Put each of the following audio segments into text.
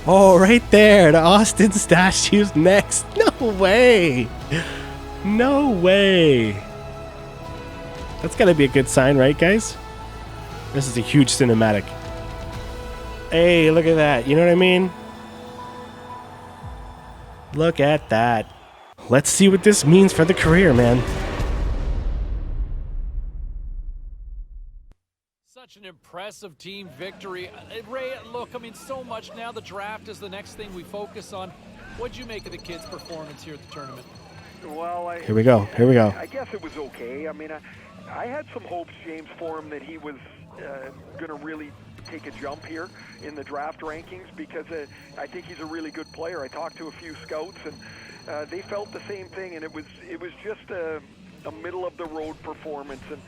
Oh, right there. The Austin statue's next. No way. No way. That's gotta be a good sign, right, guys? This is a huge cinematic. Hey, look at that. You know what I mean? Look at that. Let's see what this means for the career, man. Such an impressive team victory. Ray, look, I mean, so much now. The draft is the next thing we focus on. What'd you make of the kids' performance here at the tournament? Well, Here we go. Here we go. I guess it was okay. I mean, I had some hopes, James, for him that he was going to really take a jump here in the draft rankings because I think he's a really good player. I talked to a few scouts, and they felt the same thing, and it was just a middle of the road performance. And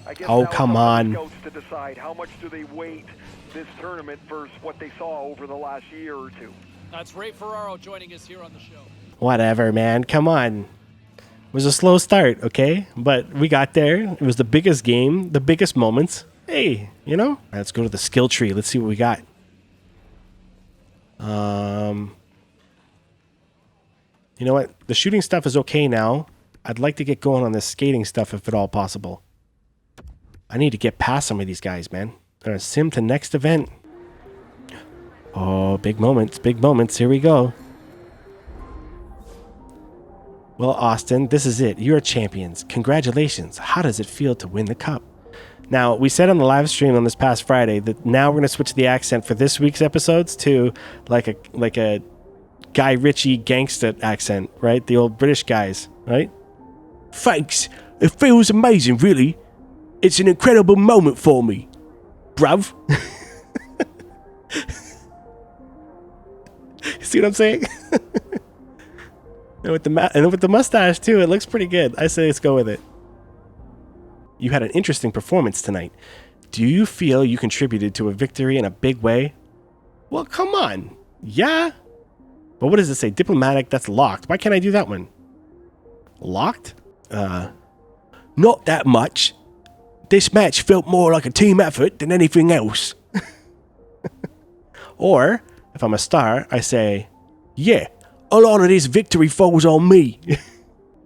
I guess oh, now come it's up to on. the scouts to decide how much do they weight this tournament versus what they saw over the last year or two. That's Ray Ferraro joining us here on the show. Whatever, man. Come on. It was a slow start, okay? But we got there. It was the biggest game, the biggest moments. Hey, you know? Let's go to the skill tree. Let's see what we got. You know what? The shooting stuff is okay now. I'd like to get going on this skating stuff if at all possible. I need to get past some of these guys, man. They're gonna sim to next event. Oh, big moments, big moments. Here we go. Well, Austin, this is it. You're champions. Congratulations. How does it feel to win the cup? Now, we said on the live stream on this past Friday that now we're going to switch the accent for this week's episodes to like a Guy Ritchie gangster accent, right? The old British guys, right? Thanks. It feels amazing, really. It's an incredible moment for me, bruv. See what I'm saying? And with the mustache too, it looks pretty good. I say let's go with it. You had an interesting performance tonight. Do you feel you contributed to a victory in a big way? Well, come on. Yeah. But what does it say? Diplomatic, that's locked. Why can't I do that one? Locked? Not that much. This match felt more like a team effort than anything else. Or, if I'm a star, I say, yeah, a lot of this victory falls on me.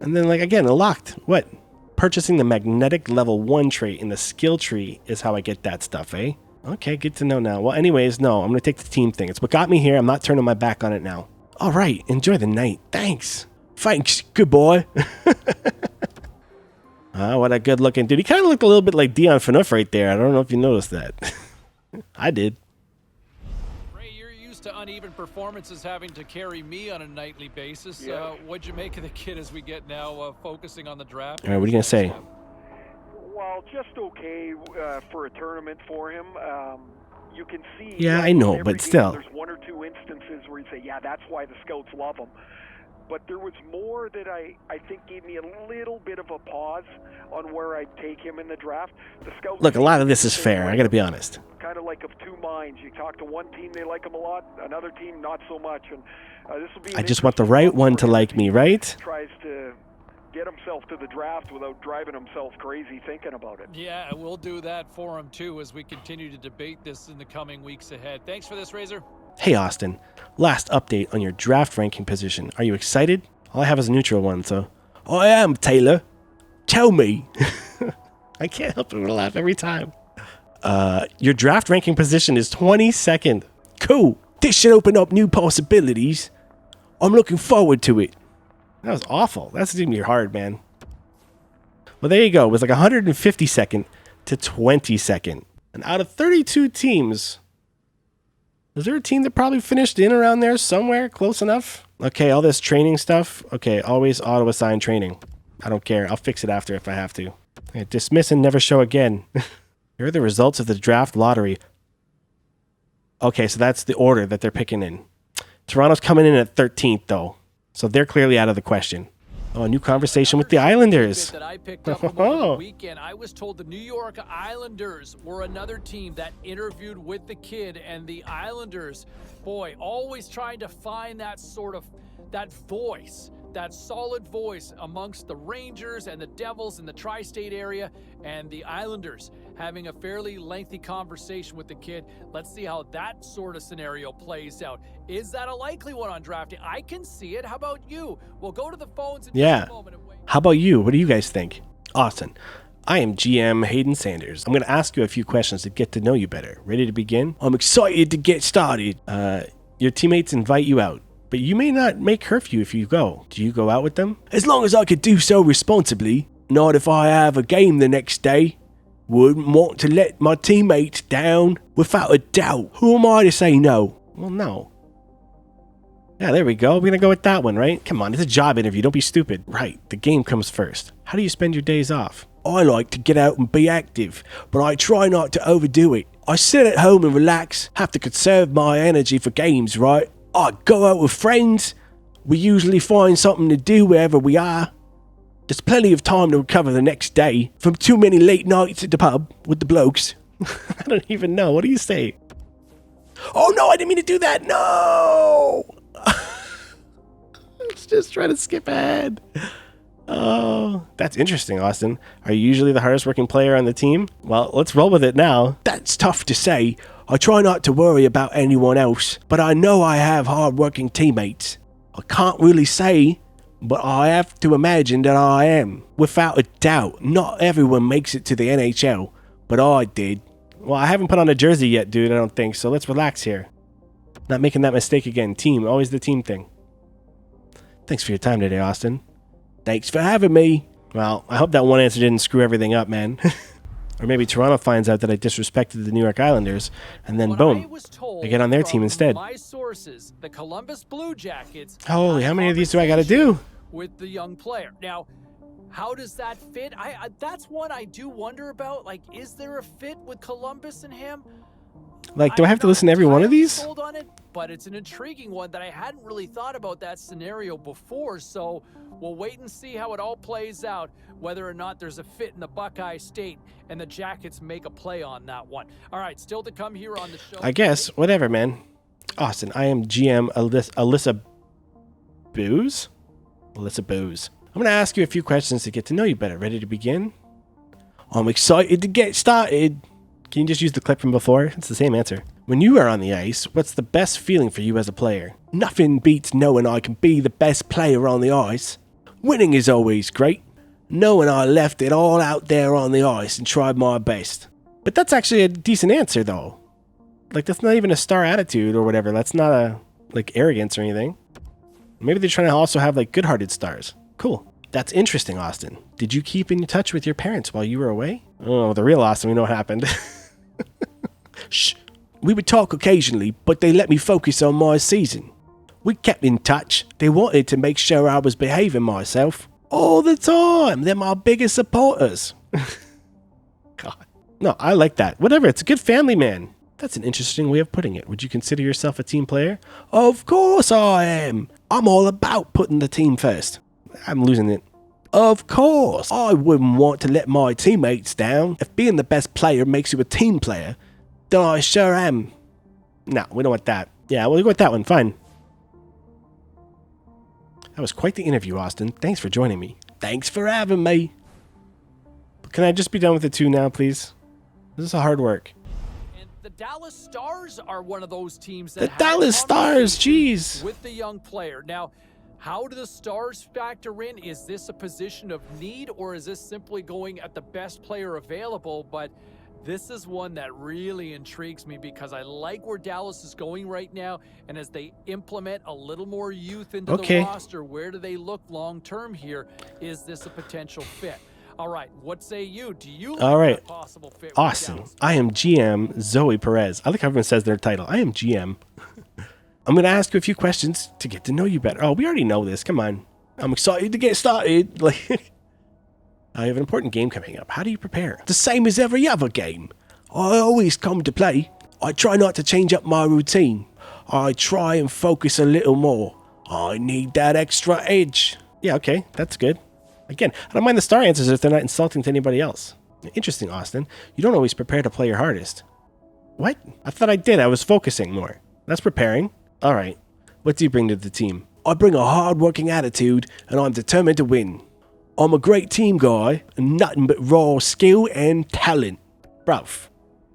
And then, like, again, locked. What? Purchasing the magnetic level 1 trait in the skill tree is how I get that stuff, eh? Okay, good to know now. Well, anyways, no, I'm going to take the team thing. It's what got me here. I'm not turning my back on it now. All right, enjoy the night. Thanks. Thanks, good boy. What a good looking dude. He kind of looked a little bit like Dion Phaneuf right there. I don't know if you noticed that. I did. To uneven performances having to carry me on a nightly basis. Yeah. What'd you make of the kid as we get now focusing on the draft? All right, what are you going to say? Well, just okay for a tournament for him. You can see... Yeah, I know, but still. There's one or two instances where you say, yeah, that's why the scouts love him. But there was more that I think gave me a little bit of a pause on where I'd take him in the draft. The scouts... Look, a lot of this is fair. I got to be honest. Kind of like of two minds. You talk to one team, they like him a lot. Another team, not so much. And this will be... I just want the right one to like me, right? Tries to get himself to the draft without driving himself crazy thinking about it. Yeah, we'll do that for him too as we continue to debate this in the coming weeks ahead. Thanks for this, Razor. Hey, Austin. Last update on your draft ranking position. Are you excited? All I have is a neutral one, so... I am, Taylor. Tell me. I can't help but laugh every time. Your draft ranking position is 22nd. Cool. This should open up new possibilities. I'm looking forward to it. That was awful. That's gonna be hard, man. Well, there you go. It was like 152nd to 22nd. And out of 32 teams... Was there a team that probably finished in around there somewhere close enough? Okay, all this training stuff. Okay, always auto-assign training. I don't care. I'll fix it after if I have to. Okay, dismiss and never show again. Here are the results of the draft lottery. Okay, so that's the order that they're picking in. Toronto's coming in at 13th, though. So they're clearly out of the question. Oh, a new conversation with the Islanders. That I picked up from over the weekend. I was told the New York Islanders were another team that interviewed with the kid, and the Islanders, boy, always trying to find that sort of that voice that solid voice amongst the Rangers and the Devils in the tri-state area, and the Islanders having a fairly lengthy conversation with the kid. Let's see how that sort of scenario plays out. Is that a likely one on drafting? I can see it. How about you? We'll go to the phones in just a moment. How about you? What do you guys think? Austin, I am GM Hayden Sanders. I'm going to ask you a few questions to get to know you better. Ready to begin? I'm excited to get started. Your teammates invite you out, but you may not make curfew if you go. Do you go out with them? As long as I could do so responsibly. Not if I have a game the next day. Wouldn't want to let my teammates down. Without a doubt. Who am I to say no? Well, no. Yeah, there we go. We're going to go with that one, right? Come on, it's a job interview. Don't be stupid. Right, the game comes first. How do you spend your days off? I like to get out and be active, but I try not to overdo it. I sit at home and relax. Have to conserve my energy for games, right? I go out with friends. We usually find something to do wherever we are. There's plenty of time to recover the next day from too many late nights at the pub with the blokes. I don't even know. What do you say? Oh no, I didn't mean to do that. No! Let's just try to skip ahead. Oh, that's interesting, Austin. Are you usually the hardest working player on the team? Well, let's roll with it now. That's tough to say. I try not to worry about anyone else, but I know I have hard-working teammates. I can't really say, but I have to imagine that I am. Without a doubt, not everyone makes it to the NHL, but I did. Well, I haven't put on a jersey yet, dude, I don't think, so let's relax here. Not making that mistake again. Team, always the team thing. Thanks for your time today, Austin. Thanks for having me. Well, I hope that one answer didn't screw everything up, man. Or maybe Toronto finds out that I disrespected the New York Islanders, and then boom, I get on their team instead. My sources, the Columbus Blue Jackets. Holy, how many of these do I got to do? With the young player. Now, how does that fit? That's one I do wonder about. Like, is there a fit with Columbus and him? Like, do I have to listen to every one of these? Sold on it, but it's an intriguing one that I hadn't really thought about that scenario before. So we'll wait and see how it all plays out, whether or not there's a fit in the Buckeye State and the Jackets make a play on that one. All right, still to come here on the show. I guess, whatever, man. Austin, I am GM Alyssa Booze? Alyssa Booze. I'm going to ask you a few questions to get to know you better. Ready to begin? I'm excited to get started. Can you just use the clip from before? It's the same answer. When you are on the ice, what's the best feeling for you as a player? Nothing beats knowing I can be the best player on the ice. Winning is always great. Knowing I left it all out there on the ice and tried my best. But that's actually a decent answer, though. Like, that's not even a star attitude or whatever. That's not a, like, arrogance or anything. Maybe they're trying to also have, like, good-hearted stars. Cool. That's interesting, Austin. Did you keep in touch with your parents while you were away? Oh, the real Austin, we know what happened. Shh. We would talk occasionally, but they let me focus on my season. We kept in touch. They wanted to make sure I was behaving myself. All the time. They're my biggest supporters. God. No, I like that. Whatever, it's a good family man. That's an interesting way of putting it. Would you consider yourself a team player? Of course I am. I'm all about putting the team first. I'm losing it. Of course. I wouldn't want to let my teammates down. If being the best player makes you a team player, then I sure am. No, we don't want that. Yeah, we'll go with that one. Fine. That was quite the interview, Austin. Thanks for joining me. Thanks for having me. Can I just be done with it too now, please? This is hard work. And the Dallas Stars are one of those teams that The Dallas Stars, jeez. with the young player. Now, how do the Stars factor in? Is this a position of need, or is this simply going at the best player available? But this is one that really intrigues me because I like where Dallas is going right now. And as they implement a little more youth into the roster, where do they look long term here? Is this a potential fit? All right, what say you? Do you like a possible fit with Austin, Dallas? I am GM Zoe Perez. I like how everyone says their title. I am GM. I'm going to ask you a few questions to get to know you better. Oh, we already know this. Come on. I'm excited to get started. Like, I have an important game coming up. How do you prepare? The same as every other game. I always come to play. I try not to change up my routine. I try and focus a little more. I need that extra edge. Yeah, okay. That's good. Again, I don't mind the star answers if they're not insulting to anybody else. Interesting, Austin. You don't always prepare to play your hardest. What? I thought I did. I was focusing more. That's preparing. All right. What do you bring to the team? I bring a hard-working attitude, and I'm determined to win. I'm a great team guy, and nothing but raw skill and talent. Bruv.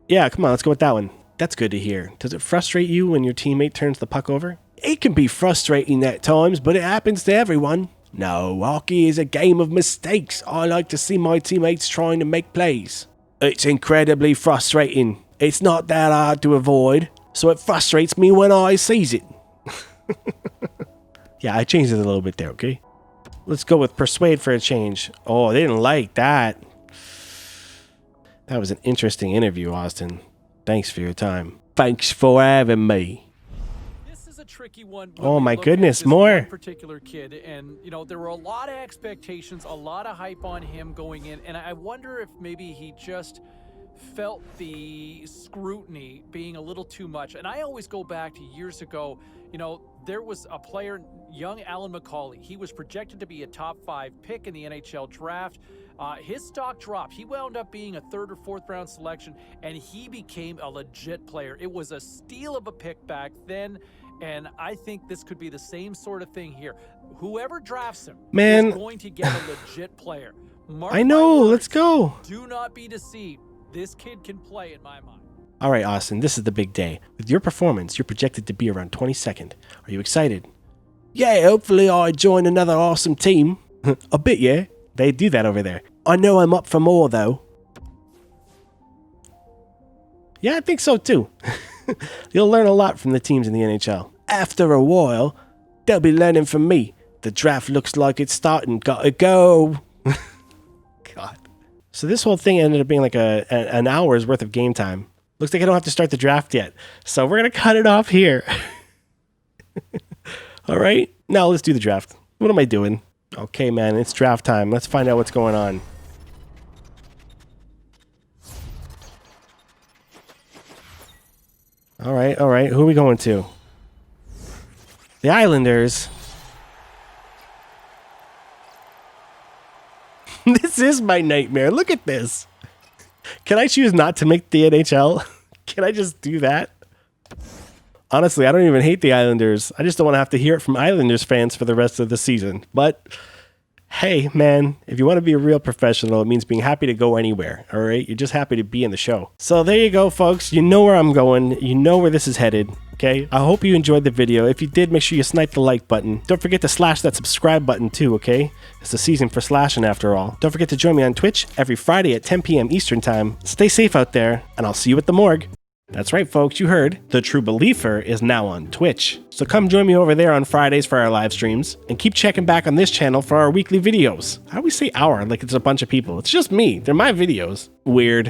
Yeah, come on, let's go with that one. That's good to hear. Does it frustrate you when your teammate turns the puck over? It can be frustrating at times, but it happens to everyone. No, hockey is a game of mistakes. I like to see my teammates trying to make plays. It's incredibly frustrating. It's not that hard to avoid, so it frustrates me when I sees it. Yeah, I changed it a little bit there, okay? Let's go with persuade for a change. Oh, they didn't like that. That was an interesting interview, Austin. Thanks for your time. Thanks for having me. This is a tricky one. Oh when we my look goodness, at this more. one particular kid, and you know there were a lot of expectations, a lot of hype on him going in, and I wonder if maybe he just felt the scrutiny being a little too much. And I always go back to years ago. You know, there was a player, young Alan McCauley. He was projected to be a top 5 pick in the NHL draft. His stock dropped. He wound up being a 3rd or 4th round selection, and he became a legit player. It was a steal of a pick back then, and I think this could be the same sort of thing here. Whoever drafts him is going to get a legit player. Mark I know, my words. let's go. Do not be deceived. This kid can play in my mind. All right, Austin, this is the big day. With your performance, you're projected to be around 22nd. Are you excited? Yeah, hopefully I join another awesome team. A bit, yeah. They do that over there. I know I'm up for more, though. Yeah, I think so, too. You'll learn a lot from the teams in the NHL. After a while, they'll be learning from me. The draft looks like it's starting. Gotta go. God. So this whole thing ended up being like an hour's worth of game time. Looks like I don't have to start the draft yet. So we're going to cut it off here. All right. Now let's do the draft. What am I doing? Okay, man. It's draft time. Let's find out what's going on. All right. All right. Who are we going to? The Islanders. This is my nightmare. Look at this. Can I choose not to make the NHL? Can I just do that? Honestly, I don't even hate the Islanders. I just don't want to have to hear it from Islanders fans for the rest of the season. But hey, man, if you want to be a real professional, it means being happy to go anywhere, all right? You're just happy to be in the show. So there you go, folks. You know where I'm going. You know where this is headed, okay? I hope you enjoyed the video. If you did, make sure you snipe the like button. Don't forget to slash that subscribe button too, okay? It's the season for slashing after all. Don't forget to join me on Twitch every Friday at 10 p.m. Eastern Time. Stay safe out there, and I'll see you at the morgue. That's right, folks, you heard. The True Believer is now on Twitch. So come join me over there on Fridays for our live streams, and keep checking back on this channel for our weekly videos. I always say our like it's a bunch of people. It's just me. They're my videos. Weird.